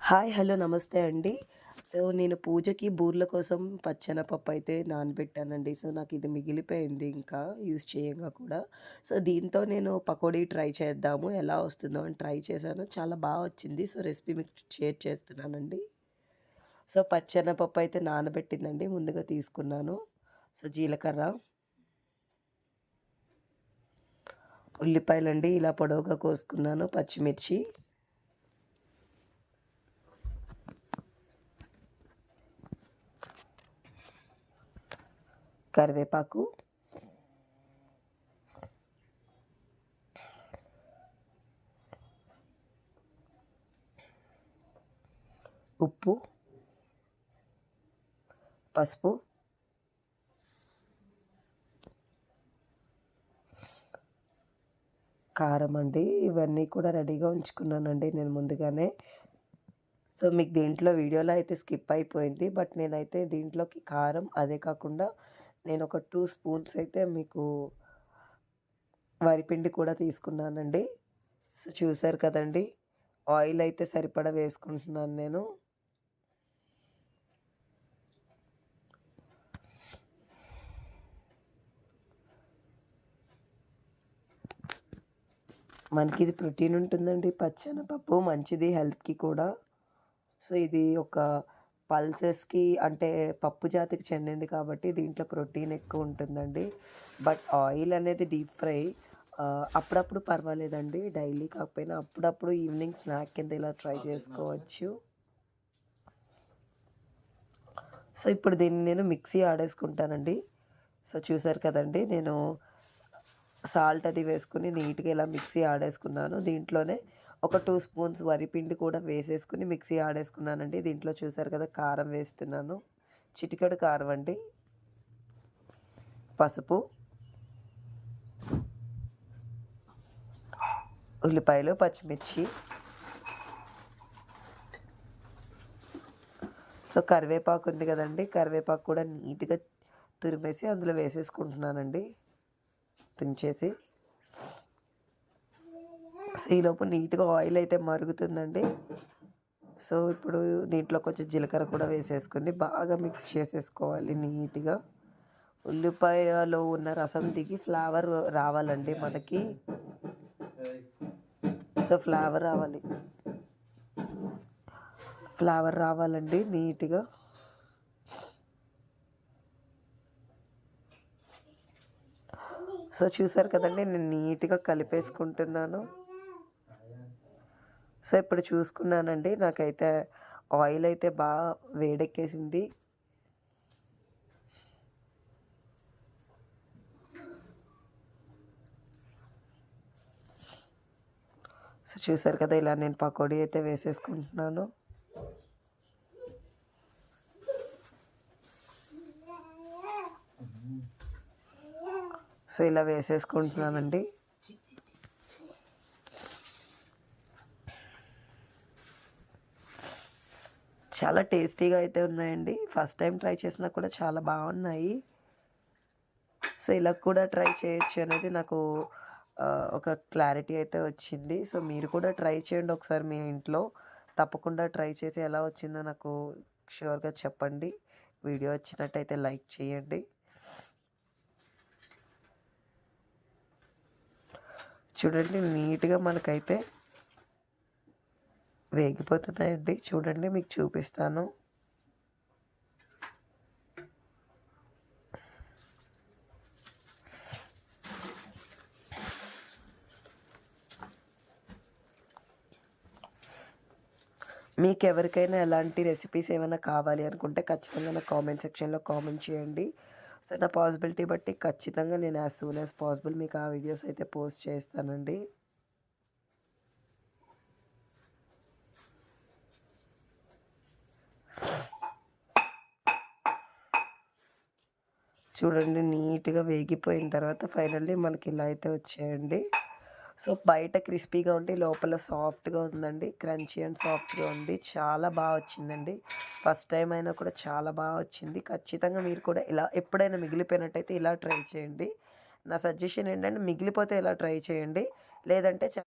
Hi! Hello! నమస్తే అండి. నేను పూజకి బూరెల కోసం పచ్చెనపప్పు అయితే నానబెట్టానండి. నాకిది మిగిలిపోయింది ఇంకా యూజ్ చేయంగా కూడా. దీంతో నేను పకోడీ ట్రై చేద్దాము ఎలా వస్తుందో అని ట్రై చేశాను. చాలా వచ్చింది. రెసిపీ మీకు షేర్ చేస్తున్నానండి. పచ్చెనపప్పు అయితే నానబెట్టిందండి. ముందుగా తీసుకున్నాను. జీలకర్ర, ఉల్లిపాయలండి ఇలా పొడవుగా కోసుకున్నాను, పచ్చిమిర్చి, కరివేపాకు, ఉప్పు, పసుపు, కారం అండి. ఇవన్నీ కూడా రెడీగా ఉంచుకున్నానండి నేను ముందుగానే. మీకు దీంట్లో వీడియోలో అయితే స్కిప్ అయిపోయింది. బట్ నేనైతే దీంట్లోకి కారం, అదే కాకుండా నేను ఒక 2 స్పూన్స్ అయితే మీకు వరిపిండి కూడా తీసుకున్నానండి. చూసారు కదండీ! ఆయిల్ అయితే సరిపడా వేసుకుంటున్నాను నేను. మనకి ఇది ప్రోటీన్ ఉంటుందండి. పచ్చెనపప్పు మంచిది హెల్త్‌కి కూడా. ఇది ఒక పల్సెస్‌కి అంటే పప్పు జాతికి చెందింది కాబట్టి దీంట్లో ప్రోటీన్ ఎక్కువ ఉంటుందండి. బట్ ఆయిల్ అనేది డీప్ ఫ్రై అప్పుడప్పుడు పర్వాలేదండి. డైలీ కాకపోయినా అప్పుడప్పుడు ఈవినింగ్ స్నాక్ కింద ఇలా ట్రై చేసుకోవచ్చు. ఇప్పుడు దీన్ని నేను మిక్సీ ఆడేసుకుంటానండి. చూసారు కదండీ! నేను సాల్ట్ అది వేసుకొని నీట్‌గా ఇలా మిక్సీ ఆడేసుకున్నాను. దీంట్లోనే ఒక 2 స్పూన్స్ వరిపిండి కూడా వేసేసుకొని మిక్సీ ఆడేసుకున్నానండి. దీంట్లో చూసారు కదా కారం వేస్తున్నాను. చిటికెడు కారం అండి. పసుపు, ఉల్లిపాయలు, పచ్చిమిర్చి, కరివేపాకు ఉంది కదండీ! కరివేపాకు కూడా నీట్‌గా తురిమేసి అందులో వేసేసుకుంటున్నానండి. తుంచేసి ఈలోపు నీట్‌గా ఆయిల్ అయితే మరుగుతుందండి. ఇప్పుడు దీంట్లో కొంచెం జీలకర్ర కూడా వేసేసుకొని బాగా మిక్స్ చేసేసుకోవాలి నీట్‌గా. ఉల్లిపాయలో ఉన్న రసం దిగి ఫ్లేవర్ రావాలండి మనకి. ఫ్లేవర్ రావాలి. ఫ్లేవర్ రావాలండి నీట్‌గా. చూసారు కదండీ! నేను నీట్‌గా కలిపేసుకుంటున్నాను. ఇప్పుడు చూసుకున్నానండి. నాకైతే ఆయిల్ అయితే వేడెక్కేసింది. చూసారు కదా! ఇలా నేను పకోడీ అయితే వేసేసుకుంటున్నాను. ఇలా వేసేసుకుంటున్నానండి. చాలా టేస్టీగా అయితే ఉన్నాయండి. ఫస్ట్ టైం ట్రై చేసినా కూడా చాలా బాగున్నాయి. ఇలా కూడా ట్రై చేయొచ్చు అనేది నాకు ఒక క్లారిటీ అయితే వచ్చింది. మీరు కూడా ట్రై చేయండి ఒకసారి మీ ఇంట్లో. తప్పకుండా ట్రై చేసి ఎలా వచ్చిందో నాకు ష్యూర్‌గా చెప్పండి. వీడియో వచ్చినట్టయితే లైక్ చేయండి. చూడండి నీట్‌గా మనకైతే వేగిపోతున్నాయండి. చూడండి మీకు చూపిస్తాను. మీకు ఎవరికైనా ఎలాంటి రెసిపీస్ ఏమైనా కావాలి అనుకుంటే ఖచ్చితంగా నా కామెంట్ సెక్షన్‌లో కామెంట్ చేయండి. నా పాసిబిలిటీ బట్టి ఖచ్చితంగా నేను యాజ్ సూన్ యాజ్ పాసిబుల్ మీకు ఆ వీడియోస్ అయితే పోస్ట్ చేస్తానండి. చూడండి నీట్‌గా వేగిపోయిన తర్వాత ఫైనల్లీ మనకి ఇలా అయితే వచ్చాయండి. బయట క్రిస్పీగా ఉండి లోపల సాఫ్ట్‌గా ఉందండి. క్రంచీ అండ్ సాఫ్ట్‌గా ఉంది. చాలా వచ్చిందండి. ఫస్ట్ టైం అయినా కూడా చాలా వచ్చింది. ఖచ్చితంగా మీరు కూడా ఇలా ఎప్పుడైనా మిగిలిపోయినట్టయితే ఇలా ట్రై చేయండి. నా సజెషన్ ఏంటంటే మిగిలిపోతే ఇలా ట్రై చేయండి. లేదంటే